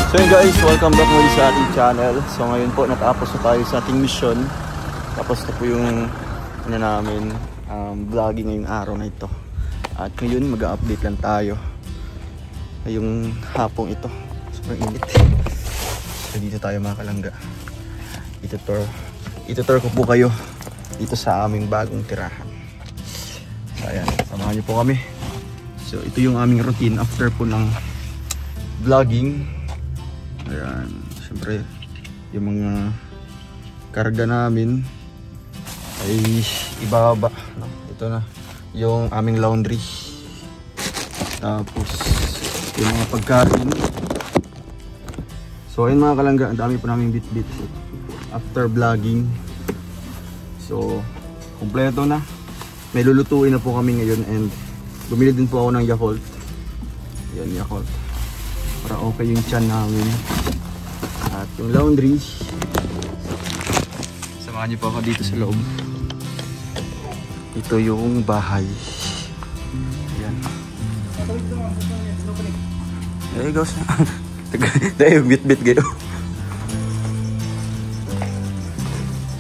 So yun guys, welcome back muli sa ating channel. So ngayon po natapos na tayo sa ating mission. Tapos na po yung namin vlogging ngayong araw na ito. At ngayon mag-update lang tayo ngayong hapong ito. Sobrang init. So dito tayo mga kalangga. Itutur ko po kayo dito sa aming bagong tirahan. So ayan, samahan niyo po kami. So ito yung aming routine after po ng vlogging. Ayan, siyempre yung mga karga namin ay ibaba, no? Ito na yung aming laundry. Tapos yung mga pagkain. So ayun mga kalangga, ang dami po namin bit-bit after vlogging. So kumpleto na. May lulutuin na po kami ngayon and bumili din po ako ng Yakult. Yan, Yakult. Para okay yung tiyan namin. At yung laundry, samahan niyo po ako dito sa loob. Ito yung bahay. Ayan. There goes. Dahil bit-bit kayo.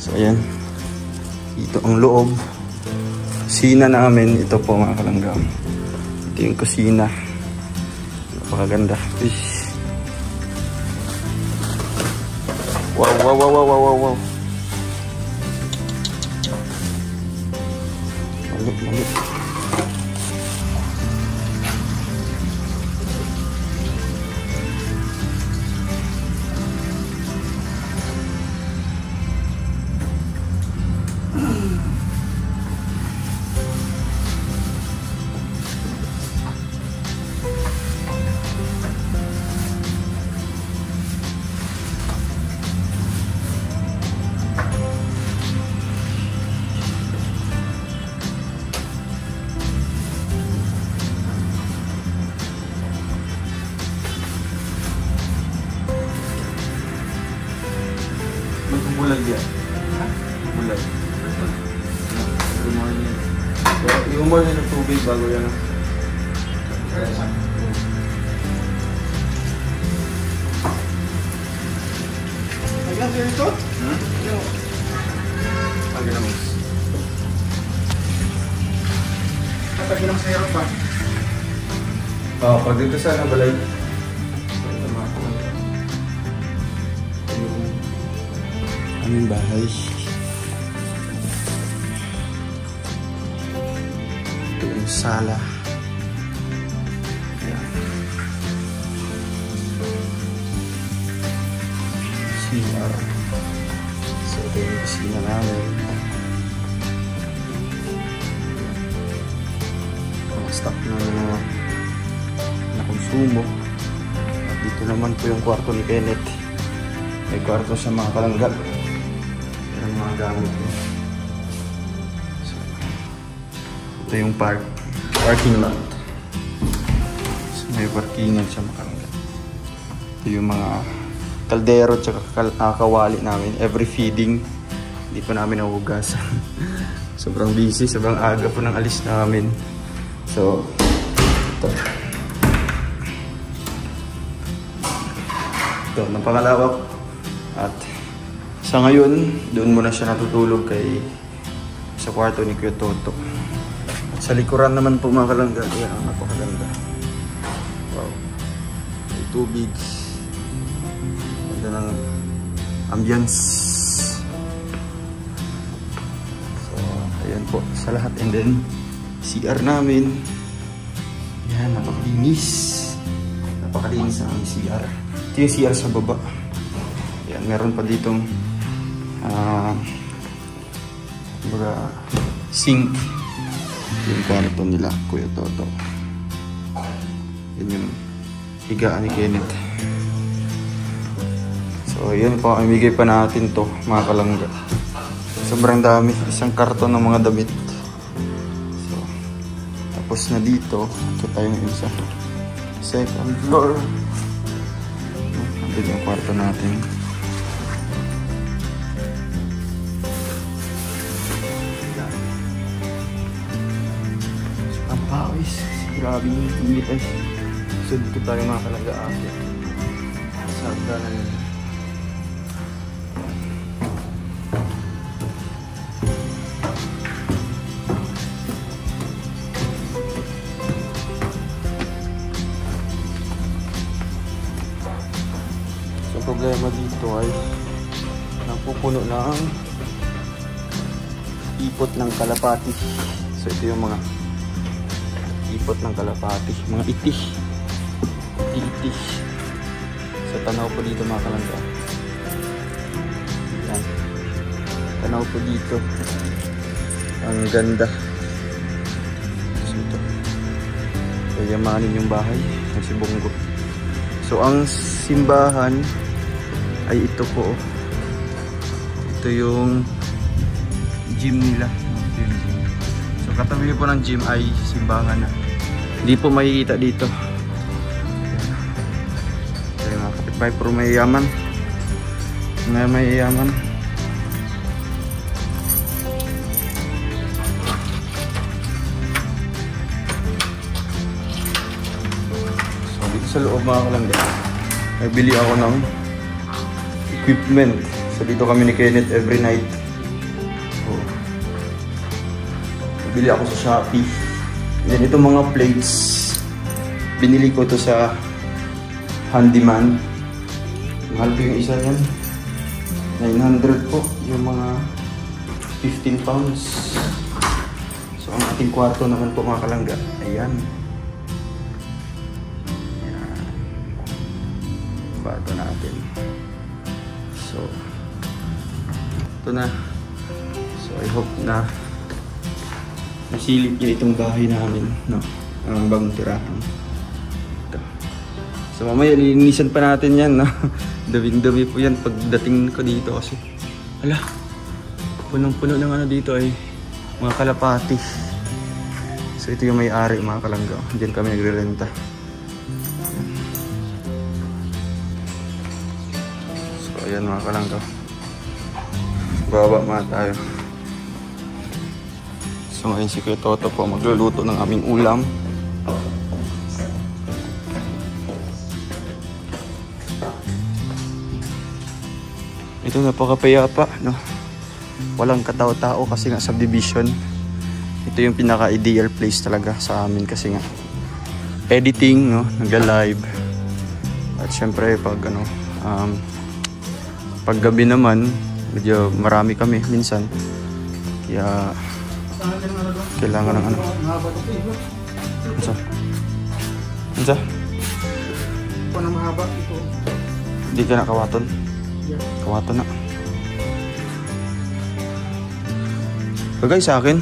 So ayan. Ito ang loob. Kusina namin. Ito po mga kalangga. Ito yung kusina. Napakaganda. Wow. Malik. Bulag yan. Bulag. Umor niya. So, i-umor niya ng tubig bago yan. Hanggang sa'yo ito? Hanggang naman. Kapag ginang sa'yo pa? Oo, pag dito sa nabalay. Aming bahay. Ito yung sala. Ayan. CR. So ito yung kusina namin. Mga stock na konsumo. At dito naman po yung kwarto ni Kenneth. May kwarto sa mga kalangga. Mga gamit ko. So, ito yung parking lot. So, may parkingan siya makalangga. Ito yung mga kaldero at kawali namin. Every feeding, hindi pa namin nahugasan. Sobrang busy, sobrang aga po ng alis namin. So, ito. Ito, napakalawak. At sa ngayon, doon muna siya natutulog sa kwarto ni Kuya Toto. At sa likuran naman po mga kalangga, yan ang napakaganda. Wow. May tubig. Ganda ng ambience. So, ayan po sa lahat. And then, CR namin. Yan, napakalinis. Napakalinis ang CR. Ito yung CR sa baba. Yan, meron pa ditong sink. Yung kwarto nila Kuya Toto. Yan yung higaan ni Kenneth. So yun po, imigay pa natin to mga kalangga. Sobrang dami, isang karton ng mga damit. So tapos na dito, ito tayo ngayon sa second floor. Ito yung kwarto natin. Grabe yung init ay. So dito tayo mga kalangga. So sa hagdanan nila. So problema dito ay napupuno na ang ipot ng kalapati. So ito yung mga ipot ng kalapati, mga iti. So tanaw po dito mga kalangga. Yan. Tanaw po dito. Ang ganda. So ito. Yayamanin yung bahay ng si Bongo. So ang simbahan ay ito po. Ito yung gym nila. So katabi po ng gym ay simbahan na. Hindi po makikita dito. Kaya mga kapitbahay puro mayayaman. Mayayaman. So dito sa loob mga kalangga, ay bili ako ng equipment. So dito kami ni Kenneth every night. Bili ako sa Shopee. Yan, itong mga plates, binili ko to sa Handyman. Mahal po yung isa yan. 900 po. Yung mga 15 pounds. So, ang ating kwarto naman po mga kalangga. Ayan. Ayan. Kwarto natin. So, ito na. So, I hope na nasilip niya itong bahay namin, no? Ang bagong tirahan. Ito. So mamaya lilinisan pa natin yan, no? Dumi-dumi po yan pagdating ko dito kasi hala, punong-puno ng ano dito ay mga kalapati. So ito yung may-ari mga kalangga. Diyan kami nagre-renta. So ayan mga kalangga. Baba mga tayo. So ngayon si Kuya Toto po magluluto ng aming ulam. Ito napakapayapa, no? Walang katao-tao kasi nga subdivision. Ito yung pinaka-ideal place talaga sa amin kasi nga editing, no? Nagla-live. At syempre pag ano, pag gabi naman medyo marami kami minsan. Kaya kailangan ng ano. Ansa? Ansa? Ito na mahaba ito. Hindi ka na kawaton? Yeah. Kawaton na. Bagay sa akin,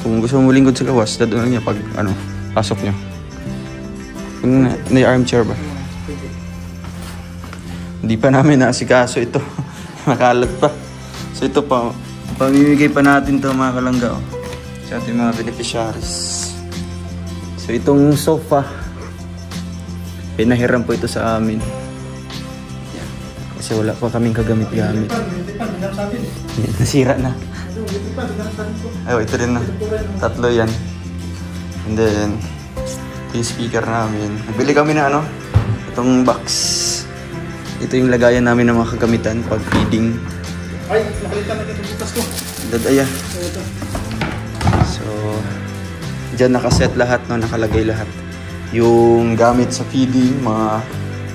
kung gusto mo lingkod sa gawas, dadaan niya pag ano, pasok niyo. Kung na-armchair ba? Hindi pa namin naasikaso ito. Nakalat pa. So ito pa, pamimigay pa natin to mga kalangga. Oh. Sa ating mga beneficiaries. So itong sofa, pinahiram po ito sa amin. Yan. Kasi wala pa kaming kagamit-gamit. Nasira na. Ay, ito rin na. Tatlo yan. And then, ito yung speaker namin. Nagbili kami na ano, itong box. Ito yung lagayan namin ng mga kagamitan pag feeding. Ay, nakalitan na itong butas ko. Dadaya. So, dyan nakaset lahat, no? Nakalagay lahat. Yung gamit sa feeding, mga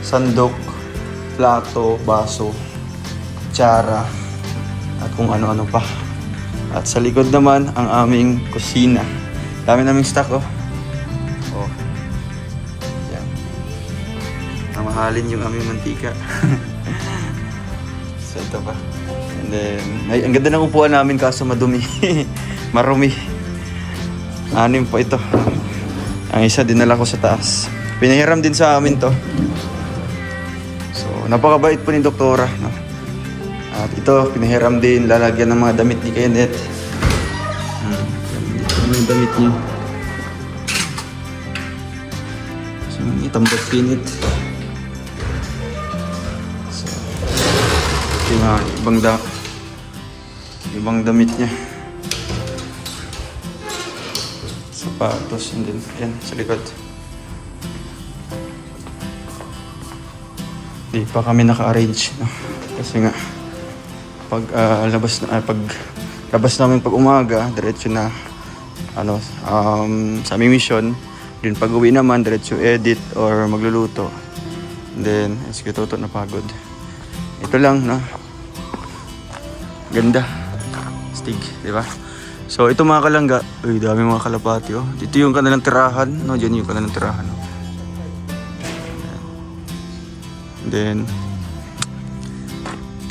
sandok, plato, baso, kutsara, at kung ano-ano pa. At sa likod naman, ang aming kusina. Dami naming stock, oh. Oh. Yan. Namahalin yung aming mantika. So, ito pa. And then, ay, ang ganda ng upuan namin kaso madumi. Marumi. 6 po ito. Ang isa dinala ko sa taas. Pinahiram din sa amin to. So, napakabait po ni Doktora, no? At ito, pinahiram din. Lalagyan ng mga damit ni Kenneth. Ito yung damit niya. So, itambot Kenneth. So, ito yung mga ibang damit niya. Sapatos, and then, yan, sa likod. Di pa kami naka-arrange, no? Kasi nga pag labas namin pag umaga, diretso na sa aming mission. Then pag uwi naman, diretso edit or magluluto. Then is kituto na pagod. Ito lang, no? Ganda. Stig, di ba? So ito mga kalangga, uy, dami mga kalapati, oh. Dito yung kanilang tirahan, no? Diyan yung kanilang tirahan, no? Then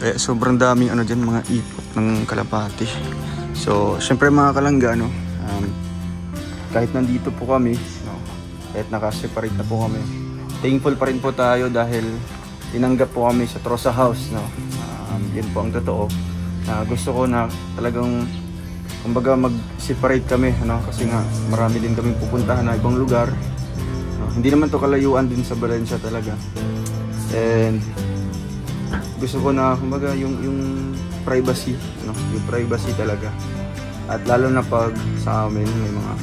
kaya sobrang daming dyan, mga ipot ng kalapati. So syempre mga kalangga, no, kahit nandito po kami, no, kahit nakaseparate na po kami, thankful pa rin po tayo dahil tinanggap po kami sa Trosa House, no. Yan po ang totoo. Gusto ko na talagang kumbaga mag-separate kami, no, kasi nga marami din kaming pupuntahan na ibang lugar, no. Hindi naman to kalayuan din sa Valencia talaga. And gusto ko na kumbaga yung privacy, no, yung privacy talaga. At lalo na pag sa amin may mga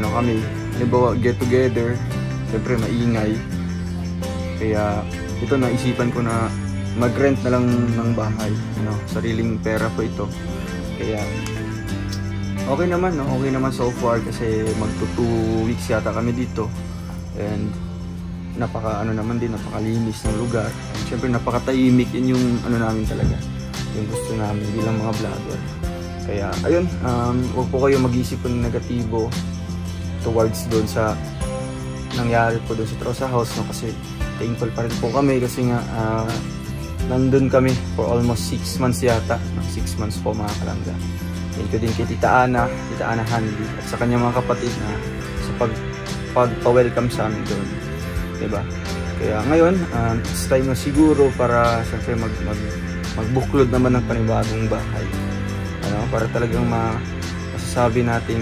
kami, halimbawa get together, syempre maingay. Kaya ito naisipan ko na mag-rent na lang ng bahay, no, sariling pera po ito. Kaya okay naman, no, okay naman so far kasi magto 2 weeks yata kami dito. And napakalinis ng lugar. And syempre napakatahimik, yun yung namin talaga, yung gusto namin bilang mga vlogger. Kaya ayun, huwag po kayo mag-isip ng negatibo towards doon sa nangyari po doon sa Trosa House, no, kasi thankful pa rin po kami kasi nga nandun kami for almost 6 months yata, 6 months po mga kalangga. Thank you din kay Tita Ana Handy at sa kanyang mga kapatid na sa pagpa-welcome sa amin doon. Diba? Kaya ngayon, it's time na siguro para siyempre magbuklod naman ng panibagong bahay. Para talagang masasabi nating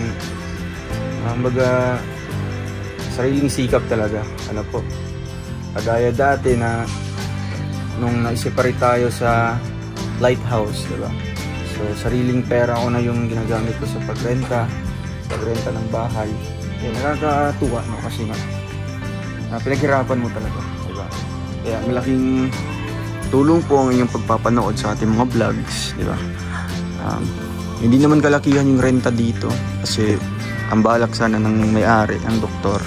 sariling sikap talaga. Po? Kagaya dati na nung na-separate tayo sa Lighthouse, diba? So sariling pera ko na yung ginagamit ko sa pagrenta ng bahay. Kaya nakakatuwa, no, kasi pinaghirapan mo talaga, diba? Kaya malaking tulong po ang inyong pagpapanood sa ating mga vlogs, diba? Hindi naman kalakihan yung renta dito kasi ang balak sana ng may-ari, ang doktor,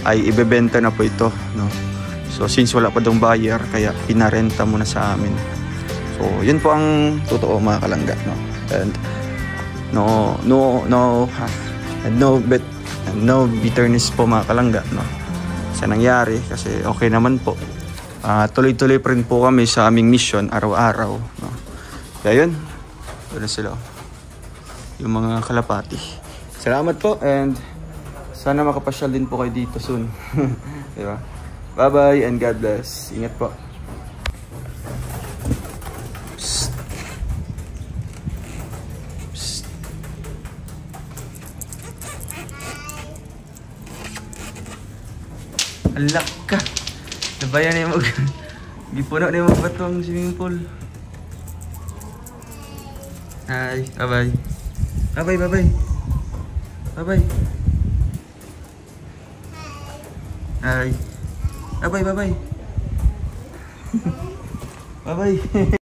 ay ibebenta na po ito, no? So since wala pa dong buyer, kaya pinarenta muna sa amin. So yun po ang totoo mga kalangga, no? And no bitterness po mga kalangga, no, sa nangyari kasi okay naman po. Tuloy-tuloy pa rin po kami sa aming mission araw-araw, no? Kaya yun, doon na sila, yung mga kalapati. Salamat po and sana makapasyal din po kayo dito soon. Diba? Bye bye and God bless. Ingat po. Psst. Psst. Alak ka. Nabayan na yung gipuno na yung magbatong swimming pool. Hi, bye-bye. Bye-bye, bye-bye. Bye-bye. Hi. Bye-bye, bye-bye. Bye-bye.